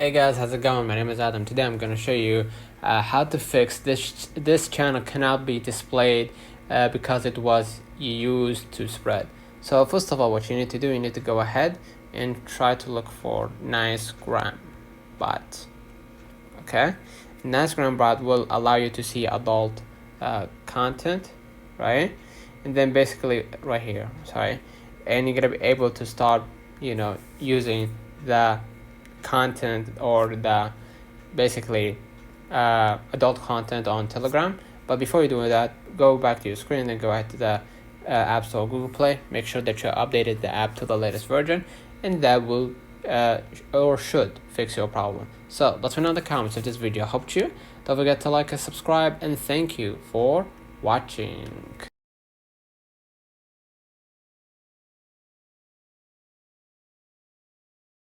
Hey guys, how's it going? My name is Adam. Today I'm going to show you how to fix this channel cannot be displayed because it was used to spread. So first of all, what you need to do, you need to go ahead and try to look for Nicegram bot. Okay, Nicegram bot will allow you to see adult content, right? And then basically right here, sorry, and you're gonna be able to start, using the content or the basically adult content on Telegram. But before you do that, go back to your screen and then go ahead to the App Store, Google Play. Make sure that you updated the app to the latest version, and that will or should fix your problem. So let me know in the comments if this video helped you. Don't forget to like and subscribe, and thank you for watching.